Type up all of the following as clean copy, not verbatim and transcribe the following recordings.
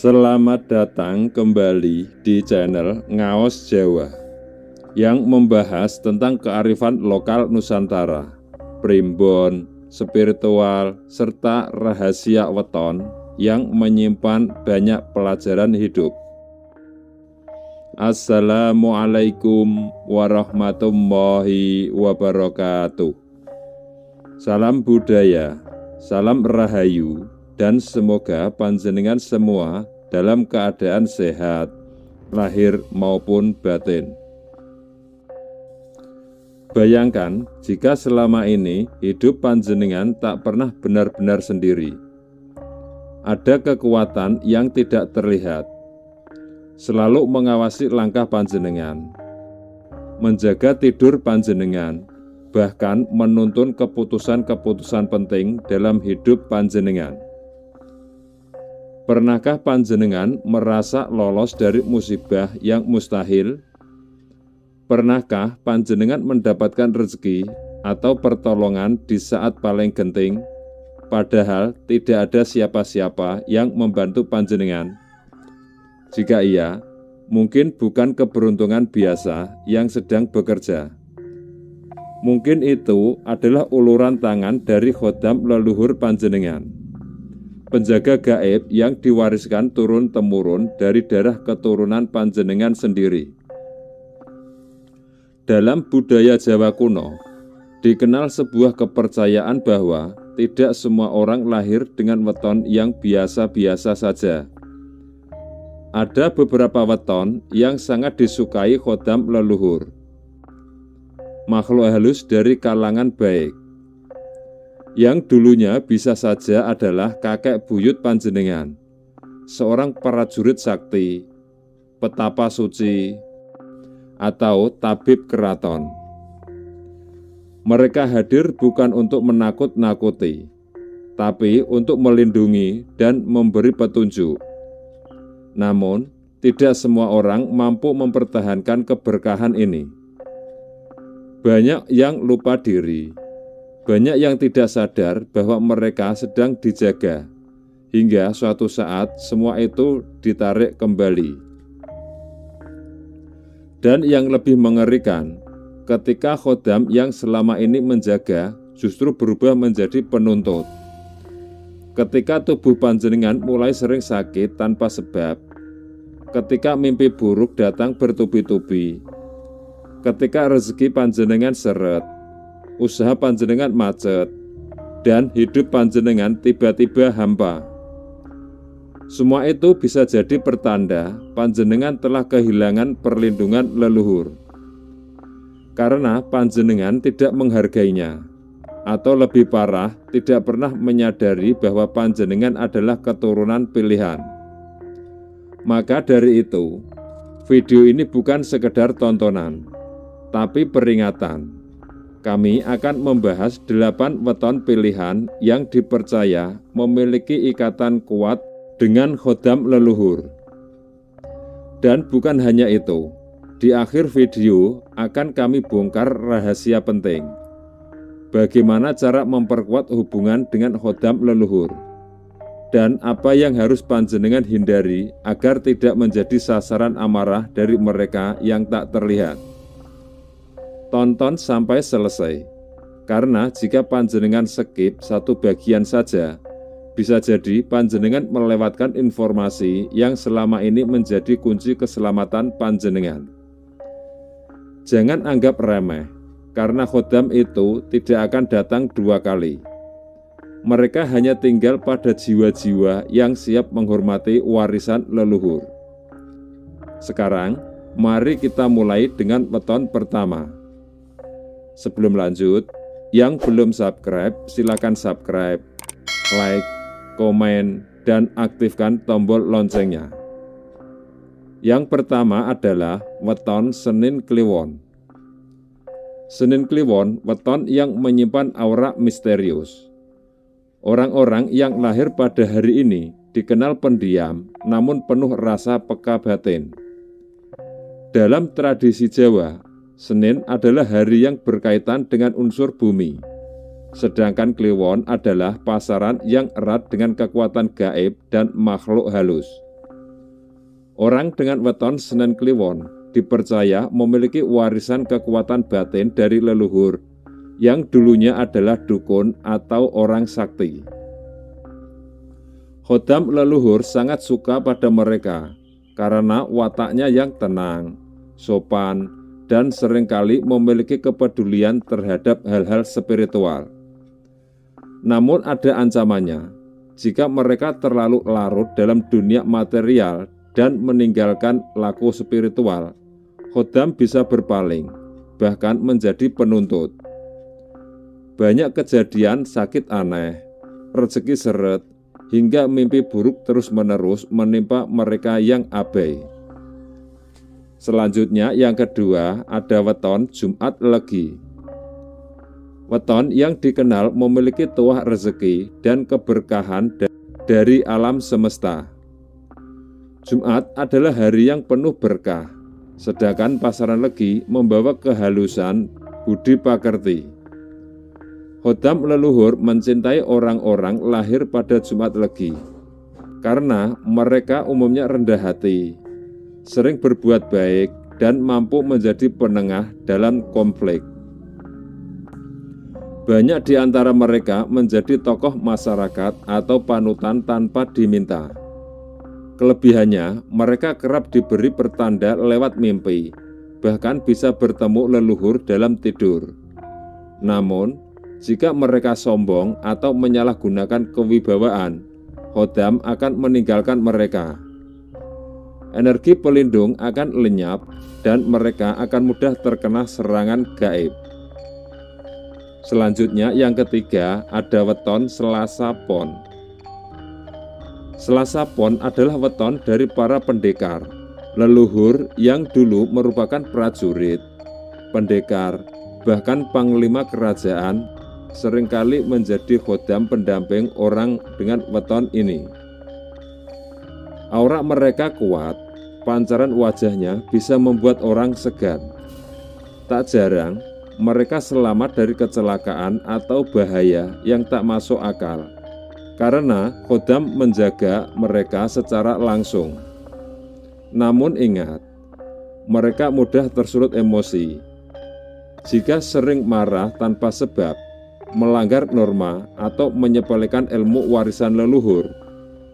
Selamat datang kembali di channel Ngaos Jawa yang membahas tentang kearifan lokal Nusantara, primbon, spiritual, serta rahasia weton yang menyimpan banyak pelajaran hidup. Assalamualaikum warahmatullahi wabarakatuh. Salam budaya, salam rahayu, dan semoga panjenengan semua dalam keadaan sehat, lahir maupun batin. Bayangkan jika selama ini hidup panjenengan tak pernah benar-benar sendiri. Ada kekuatan yang tidak terlihat, selalu mengawasi langkah panjenengan, menjaga tidur panjenengan, bahkan menuntun keputusan-keputusan penting dalam hidup panjenengan. Pernahkah panjenengan merasa lolos dari musibah yang mustahil? Pernahkah panjenengan mendapatkan rezeki atau pertolongan di saat paling genting, padahal tidak ada siapa-siapa yang membantu panjenengan? Jika iya, mungkin bukan keberuntungan biasa yang sedang bekerja. Mungkin itu adalah uluran tangan dari khodam leluhur panjenengan, penjaga gaib yang diwariskan turun-temurun dari darah keturunan panjenengan sendiri. Dalam budaya Jawa kuno, dikenal sebuah kepercayaan bahwa tidak semua orang lahir dengan weton yang biasa-biasa saja. Ada beberapa weton yang sangat disukai khodam leluhur, makhluk halus dari kalangan baik, yang dulunya bisa saja adalah kakek buyut panjenengan, seorang prajurit sakti, petapa suci, atau tabib keraton. Mereka hadir bukan untuk menakut-nakuti, tapi untuk melindungi dan memberi petunjuk. Namun, tidak semua orang mampu mempertahankan keberkahan ini. Banyak yang lupa diri, banyak yang tidak sadar bahwa mereka sedang dijaga, hingga suatu saat semua itu ditarik kembali. Dan yang lebih mengerikan, ketika khodam yang selama ini menjaga justru berubah menjadi penuntut. Ketika tubuh panjenengan mulai sering sakit tanpa sebab, ketika mimpi buruk datang bertubi-tubi, ketika rezeki panjenengan seret, usaha panjenengan macet, dan hidup panjenengan tiba-tiba hampa. Semua itu bisa jadi pertanda panjenengan telah kehilangan perlindungan leluhur, karena panjenengan tidak menghargainya, atau lebih parah, tidak pernah menyadari bahwa panjenengan adalah keturunan pilihan. Maka dari itu, video ini bukan sekedar tontonan, tapi peringatan. Kami akan membahas 8 weton pilihan yang dipercaya memiliki ikatan kuat dengan khodam leluhur. Dan bukan hanya itu, di akhir video akan kami bongkar rahasia penting. Bagaimana cara memperkuat hubungan dengan khodam leluhur, dan apa yang harus panjenengan hindari agar tidak menjadi sasaran amarah dari mereka yang tak terlihat. Tonton sampai selesai, karena jika panjenengan skip satu bagian saja, bisa jadi panjenengan melewatkan informasi yang selama ini menjadi kunci keselamatan panjenengan. Jangan anggap remeh, karena khodam itu tidak akan datang 2 kali. Mereka hanya tinggal pada jiwa-jiwa yang siap menghormati warisan leluhur. Sekarang, mari kita mulai dengan weton pertama. Sebelum lanjut, yang belum subscribe, silakan subscribe, like, komen, dan aktifkan tombol loncengnya. Yang pertama adalah weton Senin Kliwon. Senin Kliwon, weton yang menyimpan aura misterius. Orang-orang yang lahir pada hari ini dikenal pendiam, namun penuh rasa peka batin. Dalam tradisi Jawa, Senin adalah hari yang berkaitan dengan unsur bumi, sedangkan Kliwon adalah pasaran yang erat dengan kekuatan gaib dan makhluk halus. Orang dengan weton Senen Kliwon dipercaya memiliki warisan kekuatan batin dari leluhur yang dulunya adalah dukun atau orang sakti. Khodam leluhur sangat suka pada mereka karena wataknya yang tenang, sopan, dan seringkali memiliki kepedulian terhadap hal-hal spiritual. Namun ada ancamannya, jika mereka terlalu larut dalam dunia material dan meninggalkan laku spiritual, khodam bisa berpaling, bahkan menjadi penuntut. Banyak kejadian sakit aneh, rezeki seret, hingga mimpi buruk terus-menerus menimpa mereka yang abai. Selanjutnya yang kedua ada weton Jumat Legi. Weton yang dikenal memiliki tuah rezeki dan keberkahan dari alam semesta. Jumat adalah hari yang penuh berkah, sedangkan pasaran Legi membawa kehalusan budi pakerti. Khodam leluhur mencintai orang-orang lahir pada Jumat Legi, karena mereka umumnya rendah hati, sering berbuat baik, dan mampu menjadi penengah dalam konflik. Banyak di antara mereka menjadi tokoh masyarakat atau panutan tanpa diminta. Kelebihannya, mereka kerap diberi pertanda lewat mimpi, bahkan bisa bertemu leluhur dalam tidur. Namun, jika mereka sombong atau menyalahgunakan kewibawaan, khodam akan meninggalkan mereka. Energi pelindung akan lenyap dan mereka akan mudah terkena serangan gaib. Selanjutnya yang ketiga ada weton Selasa Pon. Selasa Pon adalah weton dari para pendekar, leluhur yang dulu merupakan prajurit, pendekar, bahkan panglima kerajaan, seringkali menjadi khodam pendamping orang dengan weton ini. Aura mereka kuat, pancaran wajahnya bisa membuat orang segan. Tak jarang, mereka selamat dari kecelakaan atau bahaya yang tak masuk akal, karena khodam menjaga mereka secara langsung. Namun ingat, mereka mudah tersulut emosi. Jika sering marah tanpa sebab, melanggar norma, atau menyepelekan ilmu warisan leluhur,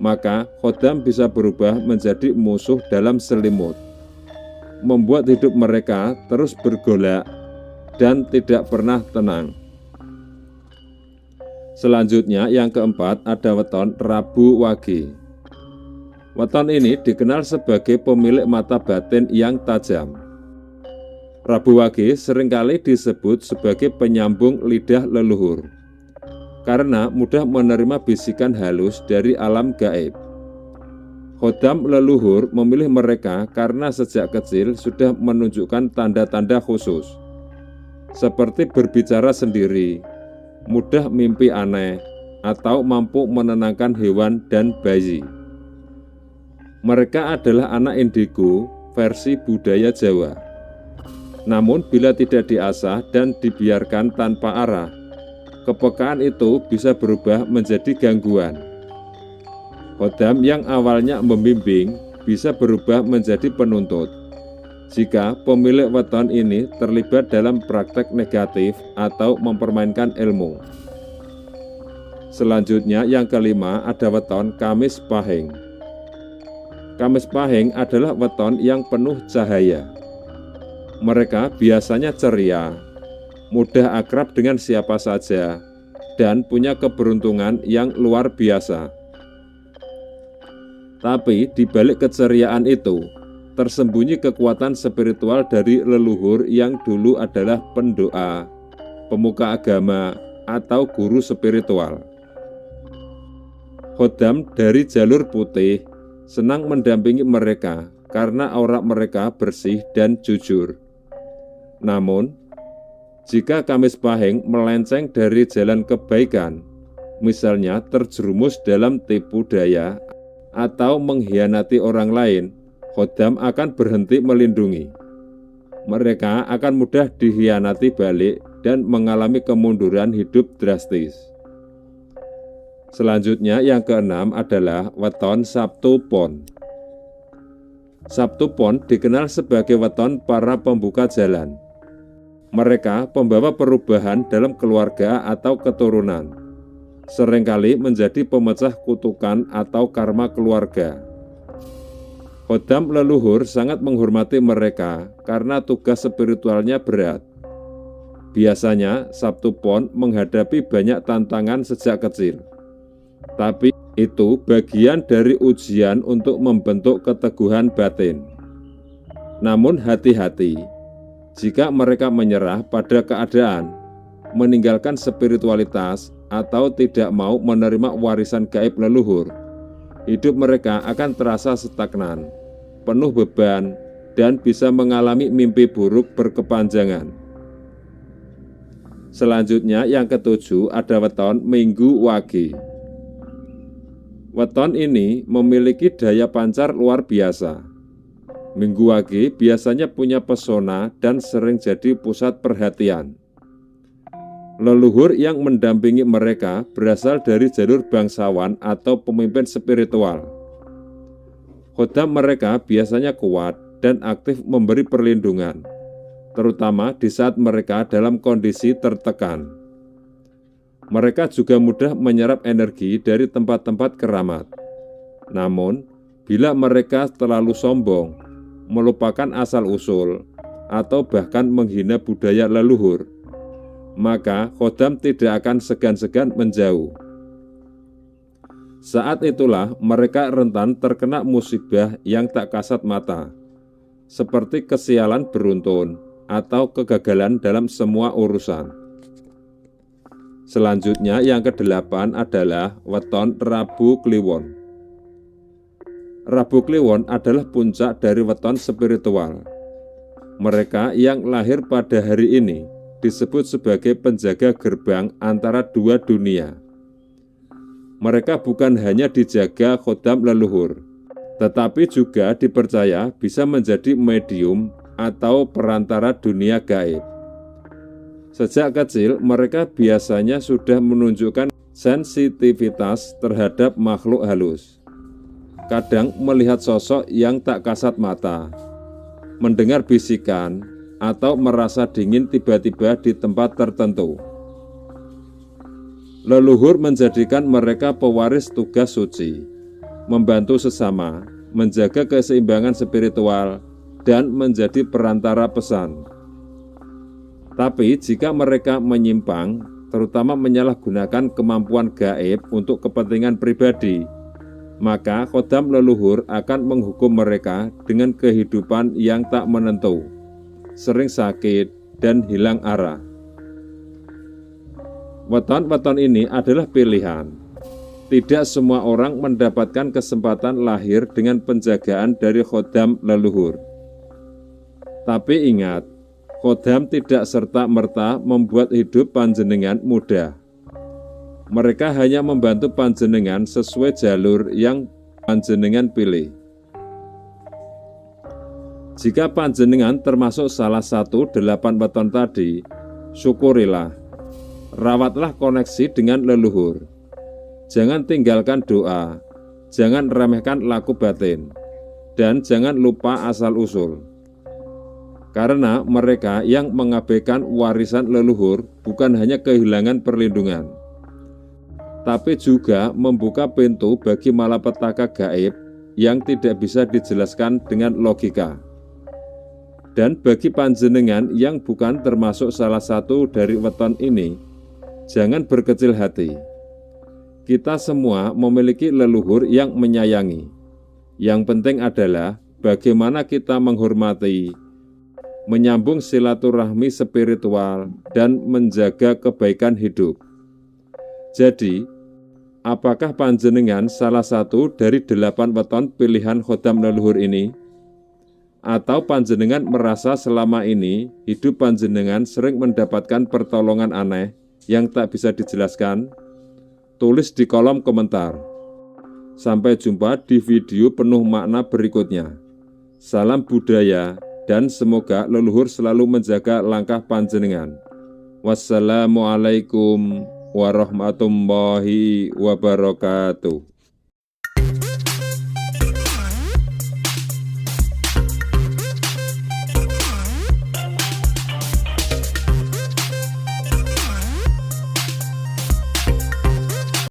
maka khodam bisa berubah menjadi musuh dalam selimut, membuat hidup mereka terus bergolak dan tidak pernah tenang. Selanjutnya yang keempat ada weton Rabu Wage. Weton ini dikenal sebagai pemilik mata batin yang tajam. Rabu Wage seringkali disebut sebagai penyambung lidah leluhur, karena mudah menerima bisikan halus dari alam gaib. Khodam leluhur memilih mereka karena sejak kecil sudah menunjukkan tanda-tanda khusus, seperti berbicara sendiri, mudah mimpi aneh, atau mampu menenangkan hewan dan bayi. Mereka adalah anak indigo versi budaya Jawa. Namun bila tidak diasah dan dibiarkan tanpa arah, kepekaan itu bisa berubah menjadi gangguan. Khodam yang awalnya membimbing bisa berubah menjadi penuntut jika pemilik weton ini terlibat dalam praktek negatif atau mempermainkan ilmu. Selanjutnya yang kelima ada weton Kamis Pahing. Kamis Pahing adalah weton yang penuh cahaya. Mereka biasanya ceria, mudah akrab dengan siapa saja, dan punya keberuntungan yang luar biasa. Tapi di balik keceriaan itu, tersembunyi kekuatan spiritual dari leluhur yang dulu adalah pendoa, pemuka agama, atau guru spiritual. Khodam dari jalur putih senang mendampingi mereka karena aura mereka bersih dan jujur. Namun, jika Kamis Pahing melenceng dari jalan kebaikan, misalnya terjerumus dalam tipu daya atau mengkhianati orang lain, khodam akan berhenti melindungi. Mereka akan mudah dikhianati balik dan mengalami kemunduran hidup drastis. Selanjutnya yang keenam adalah weton Sabtu Pon. Sabtu Pon dikenal sebagai weton para pembuka jalan. Mereka pembawa perubahan dalam keluarga atau keturunan, seringkali menjadi pemecah kutukan atau karma keluarga. Khodam leluhur sangat menghormati mereka karena tugas spiritualnya berat. Biasanya Sabtu Pon menghadapi banyak tantangan sejak kecil, tapi itu bagian dari ujian untuk membentuk keteguhan batin. Namun hati-hati, jika mereka menyerah pada keadaan, meninggalkan spiritualitas, atau tidak mau menerima warisan gaib leluhur, hidup mereka akan terasa stagnan, penuh beban, dan bisa mengalami mimpi buruk berkepanjangan. Selanjutnya yang ketujuh ada weton Minggu Wage. Weton ini memiliki daya pancar luar biasa. Minggu Wage biasanya punya pesona dan sering jadi pusat perhatian. Leluhur yang mendampingi mereka berasal dari jalur bangsawan atau pemimpin spiritual. Khodam mereka biasanya kuat dan aktif memberi perlindungan, terutama di saat mereka dalam kondisi tertekan. Mereka juga mudah menyerap energi dari tempat-tempat keramat. Namun, bila mereka terlalu sombong, melupakan asal-usul, atau bahkan menghina budaya leluhur, maka khodam tidak akan segan-segan menjauh. Saat itulah mereka rentan terkena musibah yang tak kasat mata, seperti kesialan beruntun atau kegagalan dalam semua urusan. Selanjutnya yang kedelapan adalah weton Rabu Kliwon. Rabu Kliwon adalah puncak dari weton spiritual. Mereka yang lahir pada hari ini disebut sebagai penjaga gerbang antara dua dunia. Mereka bukan hanya dijaga khodam leluhur, tetapi juga dipercaya bisa menjadi medium atau perantara dunia gaib. Sejak kecil, mereka biasanya sudah menunjukkan sensitivitas terhadap makhluk halus. Kadang melihat sosok yang tak kasat mata, mendengar bisikan, atau merasa dingin tiba-tiba di tempat tertentu. Leluhur menjadikan mereka pewaris tugas suci, membantu sesama, menjaga keseimbangan spiritual, dan menjadi perantara pesan. Tapi jika mereka menyimpang, terutama menyalahgunakan kemampuan gaib untuk kepentingan pribadi, maka khodam leluhur akan menghukum mereka dengan kehidupan yang tak menentu, sering sakit, dan hilang arah. Weton-weton ini adalah pilihan. Tidak semua orang mendapatkan kesempatan lahir dengan penjagaan dari khodam leluhur. Tapi ingat, khodam tidak serta-merta membuat hidup panjenengan mudah. Mereka hanya membantu panjenengan sesuai jalur yang panjenengan pilih. Jika panjenengan termasuk salah satu 8 weton tadi, syukurilah. Rawatlah koneksi dengan leluhur. Jangan tinggalkan doa, jangan remehkan laku batin, dan jangan lupa asal-usul. Karena mereka yang mengabaikan warisan leluhur bukan hanya kehilangan perlindungan, tapi juga membuka pintu bagi malapetaka gaib yang tidak bisa dijelaskan dengan logika. Dan bagi panjenengan yang bukan termasuk salah satu dari weton ini, jangan berkecil hati. Kita semua memiliki leluhur yang menyayangi. Yang penting adalah bagaimana kita menghormati, menyambung silaturahmi spiritual, dan menjaga kebaikan hidup. Jadi, apakah panjenengan salah satu dari 8 weton pilihan khodam leluhur ini? Atau panjenengan merasa selama ini hidup panjenengan sering mendapatkan pertolongan aneh yang tak bisa dijelaskan? Tulis di kolom komentar. Sampai jumpa di video penuh makna berikutnya. Salam budaya, dan semoga leluhur selalu menjaga langkah panjenengan. Wassalamualaikum warahmatullahi wabarakatuh.